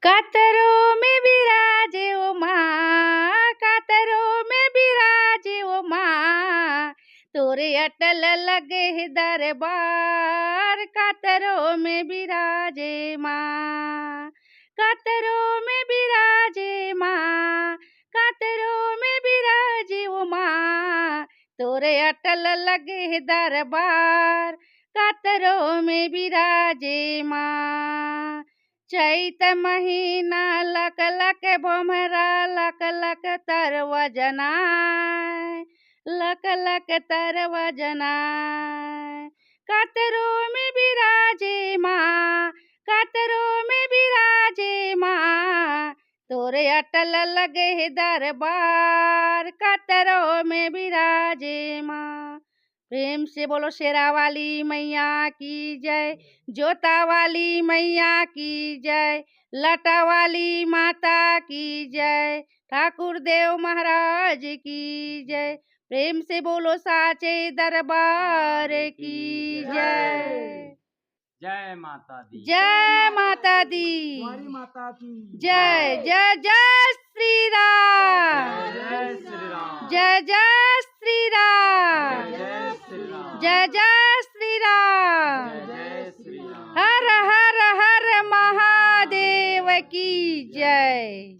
कातरों में विराजे ओ माँ, कातरों में विराजे ओ माँ, तोरे अटल लगे है दरबार। कातरों में विराजे माँ, कातरों में विराजे माँ, कातरों में विराजे ओ माँ, तोरे अटल लगे है दरबार। कातरों में विराजे माँ। चैत महीना luck luck Bhomra, luck luck तरवा जनाय, लक लक तरवा जनाय। कातरों में विराजे माँ, कातरों में विराजे माँ, तोरे अटल लगे है दरबार। कातरों में विराजे माँ। प्रेम से बोलो शेरा वाली मैया की जय, जोता वाली मैया की जय, लटा वाली माता की जय, ठाकुर देव महाराज की जय। प्रेम से बोलो साचे दरबार की जय। जय माता दी, जय माता दी, हमारी माता की जय जय जय श्री राम, जय श्री राम, जय जय श्री राम, जय श्री राम, जय जय श्री राम। जय श्री राम। हर हर हर महादेव की जय।